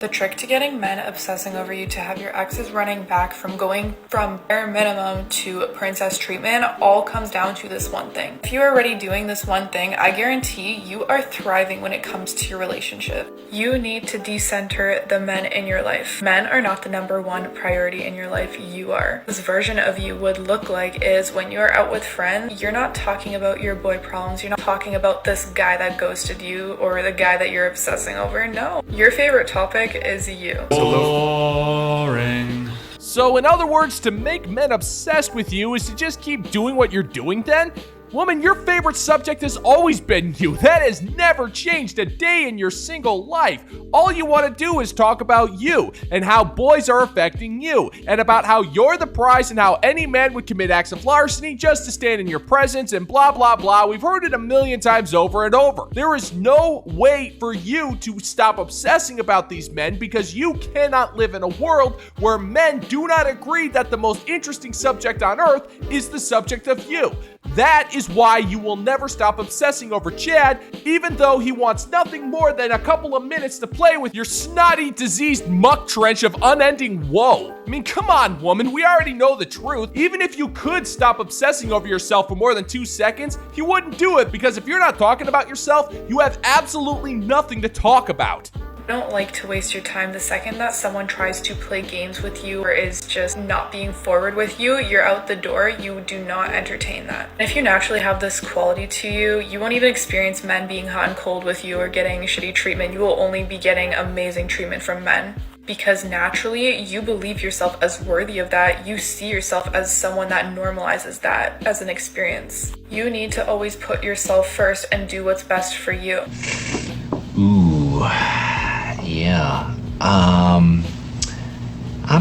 The trick to getting men obsessing over you to have your exes running back from going from bare minimum to princess treatment all comes down to this one thing. If you are already doing this one thing, I guarantee you are thriving when it comes to your relationship. You need to decenter the men in your life. Men are not the number one priority in your life, you are. This version of you would look like is when you're out with friends, you're not talking about your boy problems, you're not talking about this guy that ghosted you or the guy that you're obsessing over. No, your favorite topic is you. Boring. So in other words, to make men obsessed with you is to just keep doing what you're doing then? Woman, your favorite subject has always been you. That has never changed a day in your single life. All you want to do is talk about you and how boys are affecting you and about how you're the prize and how any man would commit acts of larceny just to stand in your presence and blah, blah, blah. We've heard it a million times over and over. There is no way for you to stop obsessing about these men because you cannot live in a world where men do not agree that the most interesting subject on earth is the subject of you. That is why you will never stop obsessing over Chad, even though he wants nothing more than a couple of minutes to play with your snotty, diseased muck trench of unending woe. I mean, come on, woman, we already know the truth. Even if you could stop obsessing over yourself for more than 2 seconds, you wouldn't do it because if you're not talking about yourself, you have absolutely nothing to talk about. Don't like to waste your time the second that someone tries to play games with you or is just not being forward with you, you're out the door. You do not entertain that. And if you naturally have this quality to you, you won't even experience men being hot and cold with you or getting shitty treatment. You will only be getting amazing treatment from men. Because naturally, you believe yourself as worthy of that. You see yourself as someone that normalizes that as an experience. You need to always put yourself first and do what's best for you. Ooh. Yeah, I'm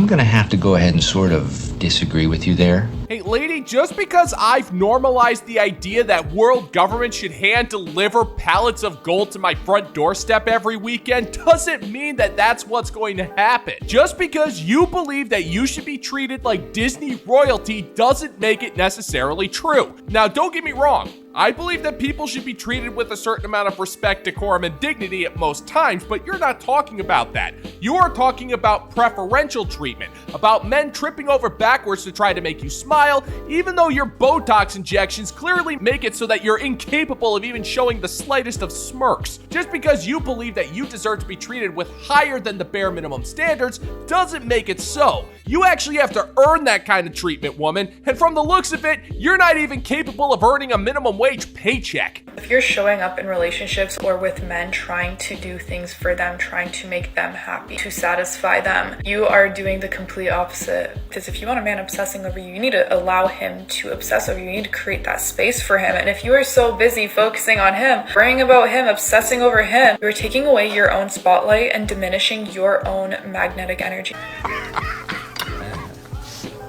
gonna have to go ahead and sort of disagree with you there. Hey lady, just because I've normalized the idea that world government should hand deliver pallets of gold to my front doorstep every weekend doesn't mean that that's what's going to happen. Just because you believe that you should be treated like Disney royalty doesn't make it necessarily true. Now, don't get me wrong. I believe that people should be treated with a certain amount of respect, decorum, and dignity at most times, but you're not talking about that. You are talking about preferential treatment, about men tripping over backwards to try to make you smile, even though your Botox injections clearly make it so that you're incapable of even showing the slightest of smirks. Just because you believe that you deserve to be treated with higher than the bare minimum standards doesn't make it so. You actually have to earn that kind of treatment, woman, and from the looks of it, you're not even capable of earning a minimum wage paycheck. If you're showing up in relationships or with men trying to do things for them, trying to make them happy, to satisfy them, you are doing the complete opposite. Because if you want a man obsessing over you, you need to allow him to obsess over you. You need to create that space for him. And if you are so busy focusing on him, worrying about him, obsessing over him, you're taking away your own spotlight and diminishing your own magnetic energy.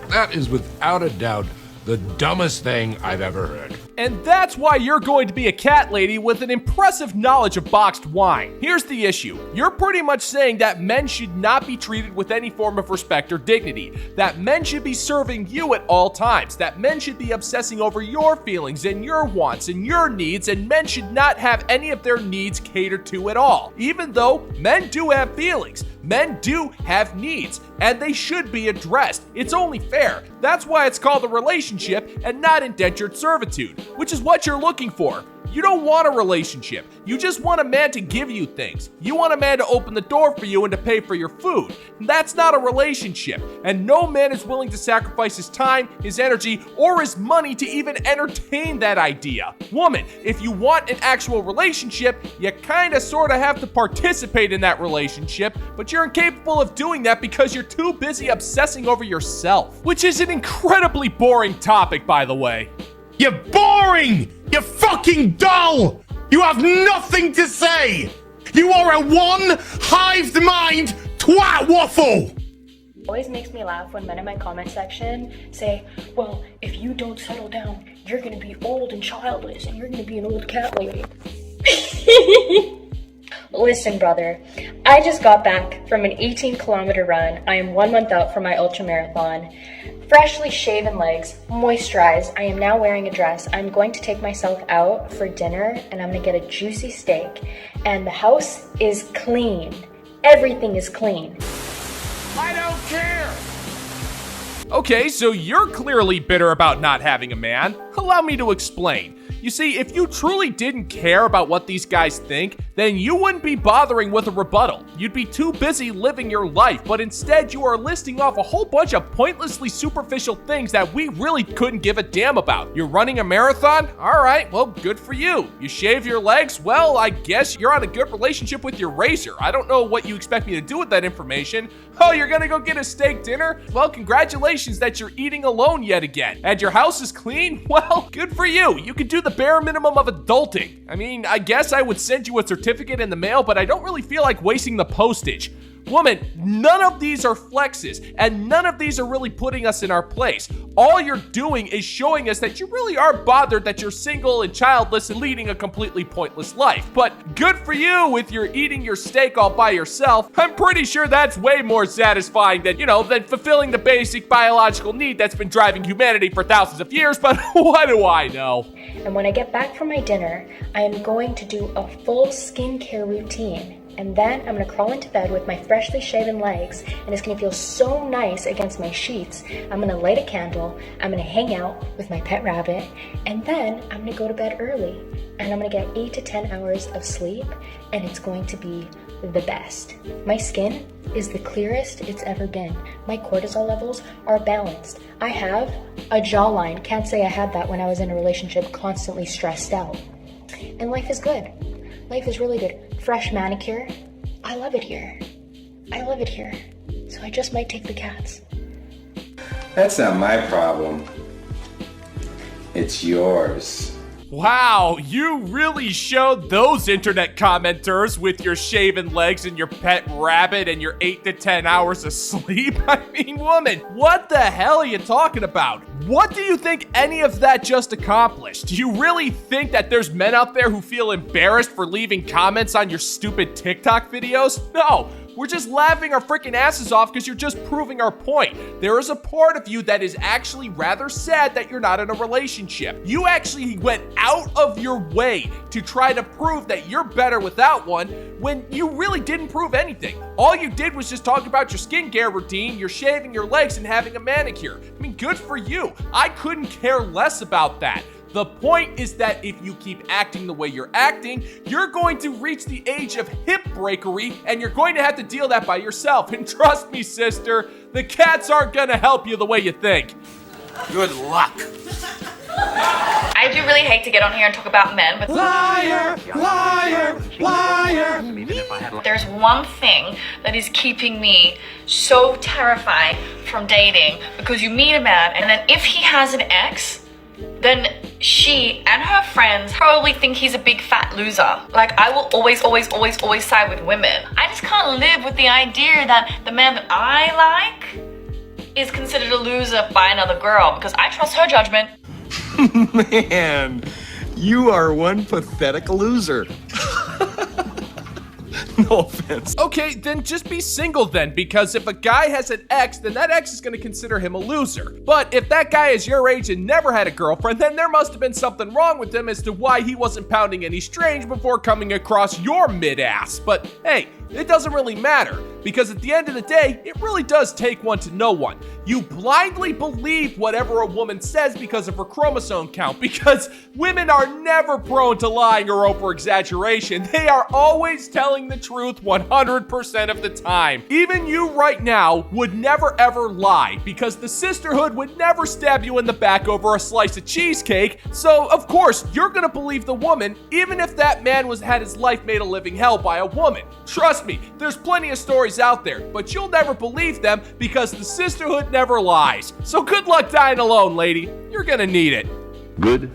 That is without a doubt the dumbest thing I've ever heard. And that's why you're going to be a cat lady with an impressive knowledge of boxed wine. Here's the issue. You're pretty much saying that men should not be treated with any form of respect or dignity, that men should be serving you at all times, that men should be obsessing over your feelings and your wants and your needs, and men should not have any of their needs catered to at all. Even though men do have feelings, men do have needs, and they should be addressed. It's only fair. That's why it's called a relationship and not indentured servitude, which is what you're looking for. You don't want a relationship. You just want a man to give you things. You want a man to open the door for you and to pay for your food. That's not a relationship. And no man is willing to sacrifice his time, his energy, or his money to even entertain that idea. Woman, if you want an actual relationship, you kinda sorta have to participate in that relationship, but you're incapable of doing that because you're too busy obsessing over yourself. Which is an incredibly boring topic, by the way. You're boring! You're fucking dull! You have nothing to say! You are a one-hived mind twat waffle! Always makes me laugh when men in my comment section say, well, if you don't settle down, you're gonna be old and childless and you're gonna be an old cat lady. Listen, brother, I just got back from an 18-kilometer run. I am 1 month out from my ultra marathon. Freshly shaven legs, moisturized. I am now wearing a dress. I'm going to take myself out for dinner and I'm gonna get a juicy steak. And the house is clean. Everything is clean. I don't care! Okay, so you're clearly bitter about not having a man. Allow me to explain. You see, if you truly didn't care about what these guys think, then you wouldn't be bothering with a rebuttal. You'd be too busy living your life, but instead you are listing off a whole bunch of pointlessly superficial things that we really couldn't give a damn about. You're running a marathon? All right, well, good for you. You shave your legs? Well, I guess you're on a good relationship with your razor. I don't know what you expect me to do with that information. Oh, you're gonna go get a steak dinner? Well, congratulations that you're eating alone yet again. And your house is clean? Well, good for you. You could do the bare minimum of adulting. I mean, I guess I would send you a certificate in the mail, but I don't really feel like wasting the postage. Woman, none of these are flexes, and none of these are really putting us in our place. All you're doing is showing us that you really are bothered that you're single and childless and leading a completely pointless life. But good for you with your eating your steak all by yourself. I'm pretty sure that's way more satisfying than, than fulfilling the basic biological need that's been driving humanity for thousands of years, but what do I know? And when I get back from my dinner, I am going to do a full skincare routine. And then I'm gonna crawl into bed with my freshly shaven legs, and it's gonna feel so nice against my sheets. I'm gonna light a candle, I'm gonna hang out with my pet rabbit, and then I'm gonna go to bed early. And I'm gonna get 8 to 10 hours of sleep, and it's going to be the best. My skin is the clearest it's ever been. My cortisol levels are balanced. I have a jawline. Can't say I had that when I was in a relationship constantly stressed out. And life is good. Life is really good. Fresh manicure. I love it here. I love it here. So I just might take the cats. That's not my problem. It's yours. Wow, you really showed those internet commenters with your shaven legs and your pet rabbit and your 8 to 10 hours of sleep. I mean, woman, what the hell are you talking about? What do you think any of that just accomplished? Do you really think that there's men out there who feel embarrassed for leaving comments on your stupid TikTok videos? No. We're just laughing our freaking asses off because you're just proving our point. There is a part of you that is actually rather sad that you're not in a relationship. You actually went out of your way to try to prove that you're better without one when you really didn't prove anything. All you did was just talk about your skincare routine, you're shaving your legs and having a manicure. I mean, good for you. I couldn't care less about that. The point is that if you keep acting the way you're acting, you're going to reach the age of hip breakery and you're going to have to deal that by yourself. And trust me, sister, the cats aren't gonna help you the way you think. Good luck. I do really hate to get on here and talk about men, but Liar! Liar! Liar! there's one thing that is keeping me so terrified from dating, because you meet a man and then if he has an ex, then she and her friends probably think he's a big fat loser. Like, I will always side with women. I just can't live with the idea that the man that I like is considered a loser by another girl, because I trust her judgment. Man, you are one pathetic loser. No offense. Okay, then just be single then, because if a guy has an ex, then that ex is going to consider him a loser. But if that guy is your age and never had a girlfriend, then there must have been something wrong with him as to why he wasn't pounding any strange before coming across your mid-ass. But hey, it doesn't really matter, because at the end of the day, it really does take one to know one. You blindly believe whatever a woman says because of her chromosome count, because women are never prone to lying or over-exaggeration. They are always telling the truth 100% of the time. Even you right now would never ever lie, because the sisterhood would never stab you in the back over a slice of cheesecake, so of course you're gonna believe the woman, even if that man had his life made a living hell by a woman. Trust me, there's plenty of stories out there, but you'll never believe them because the sisterhood never lies. So good luck dying alone, lady. You're gonna need it. Good,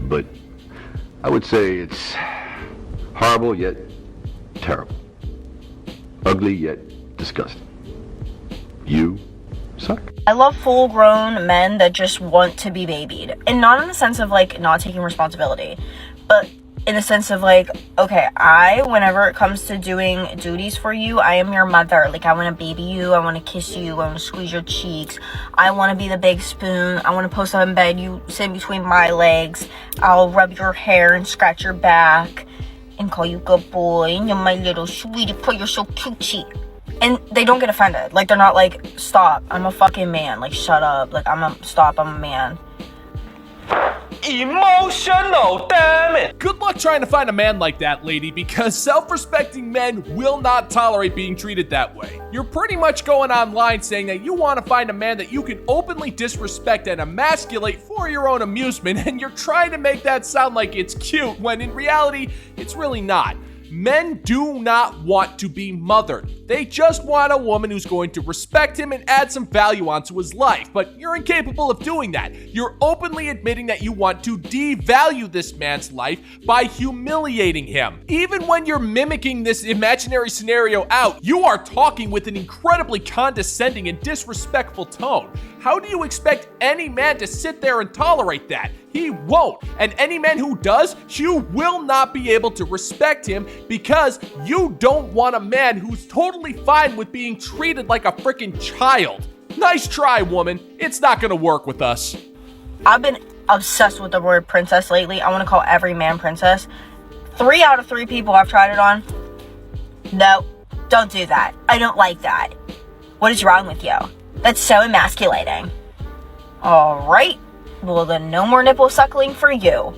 but I would say it's horrible yet terrible. Ugly yet disgusting. You suck. I love full-grown men that just want to be babied. And not in the sense of, like, not taking responsibility, but in the sense of, like, okay, whenever it comes to doing duties for you, I am your mother. Like, I want to baby you, I want to kiss you, I want to squeeze your cheeks, I want to be the big spoon, I want to post up in bed, you sit between my legs, I'll rub your hair and scratch your back, and call you good boy and you're my little sweetie pie, you're so cutesy. And they don't get offended. Like, they're not like, stop, I'm a fucking man. Like, shut up. Like, I'm a man. Emotional, damn it! Good luck trying to find a man like that, lady, because self-respecting men will not tolerate being treated that way. You're pretty much going online saying that you want to find a man that you can openly disrespect and emasculate for your own amusement, and you're trying to make that sound like it's cute, when in reality, it's really not. Men do not want to be mothered. They just want a woman who's going to respect him and add some value onto his life. But you're incapable of doing that. You're openly admitting that you want to devalue this man's life by humiliating him. Even when you're mimicking this imaginary scenario out, you are talking with an incredibly condescending and disrespectful tone. How do you expect any man to sit there and tolerate that? He won't. And any man who does, you will not be able to respect him because you don't want a man who's totally fine with being treated like a freaking child. Nice try, woman. It's not gonna work with us. I've been obsessed with the word princess lately. I want to call every man princess. 3 out of 3 people I've tried it on. No, don't do that. I don't like that. What is wrong with you? That's so emasculating. Alright. Well, then no more nipple suckling for you.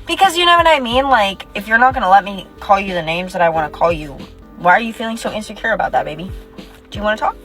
Because you know what I mean? Like, if you're not going to let me call you the names that I want to call you, why are you feeling so insecure about that, baby? Do you want to talk?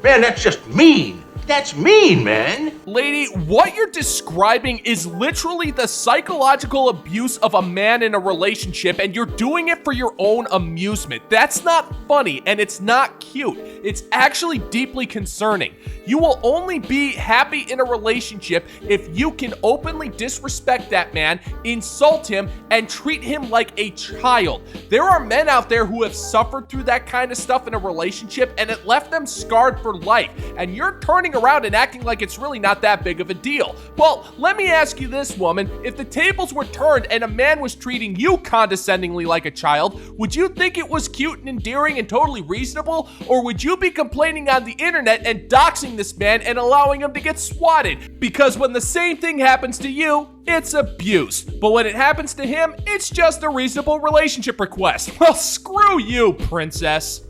Man, that's just mean. That's mean, man. Lady, what you're describing is literally the psychological abuse of a man in a relationship, and you're doing it for your own amusement. That's not funny, and it's not cute. It's actually deeply concerning. You will only be happy in a relationship if you can openly disrespect that man, insult him, and treat him like a child. There are men out there who have suffered through that kind of stuff in a relationship, and it left them scarred for life. And you're turning around and acting like it's really not that big of a deal. Well, let me ask you this, woman. If the tables were turned and a man was treating you condescendingly like a child, would you think it was cute and endearing and totally reasonable? Or would you be complaining on the internet and doxing this man and allowing him to get swatted? Because when the same thing happens to you, it's abuse. But when it happens to him, it's just a reasonable relationship request. Well, screw you, princess.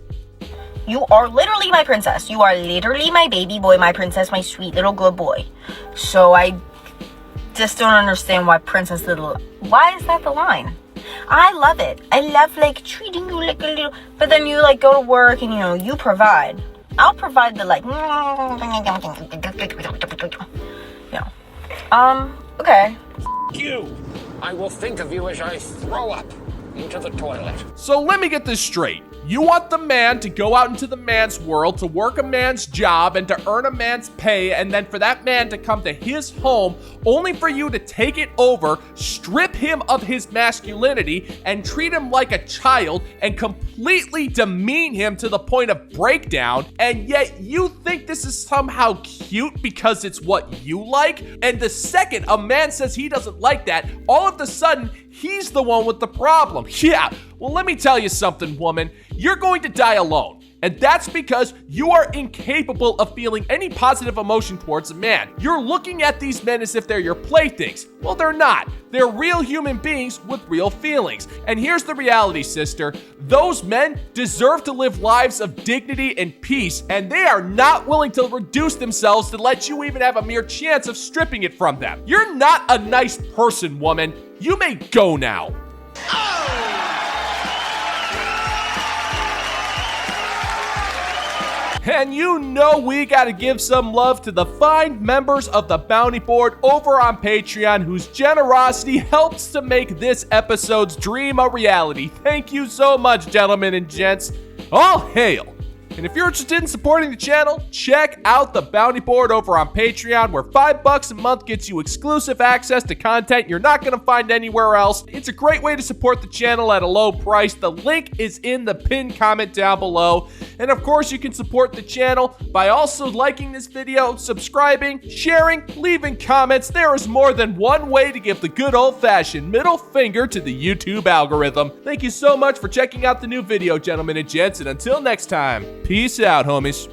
You are literally my princess. You are literally my baby boy, my princess, my sweet little good boy. So I just don't understand why princess little... Why is that the line? I love it. I love, like, treating you like a little... But then you, like, go to work and, you know, you provide. I'll provide the, like... Okay. You! I will think of you as I throw up into the toilet. So let me get this straight. You want the man to go out into the man's world, to work a man's job, and to earn a man's pay, and then for that man to come to his home, only for you to take it over, strip him of his masculinity, and treat him like a child, and completely demean him to the point of breakdown, and yet you think this is somehow cute because it's what you like? And the second a man says he doesn't like that, all of a sudden, he's the one with the problem. Yeah, well, let me tell you something, woman. You're going to die alone. And that's because you are incapable of feeling any positive emotion towards a man. You're looking at these men as if they're your playthings. Well, they're not. They're real human beings with real feelings. And here's the reality, sister. Those men deserve to live lives of dignity and peace, and they are not willing to reduce themselves to let you even have a mere chance of stripping it from them. You're not a nice person, woman. You may go now. And you know we gotta give some love to the fine members of the Bounty Board over on Patreon whose generosity helps to make this episode's dream a reality. Thank you so much, gentlemen and gents. All hail! And if you're interested in supporting the channel, check out the Bounty Board over on Patreon, where $5 a month gets you exclusive access to content you're not going to find anywhere else. It's a great way to support the channel at a low price. The link is in the pinned comment down below. And of course, you can support the channel by also liking this video, subscribing, sharing, leaving comments. There is more than one way to give the good old-fashioned middle finger to the YouTube algorithm. Thank you so much for checking out the new video, gentlemen and gents, and until next time, peace out, homies.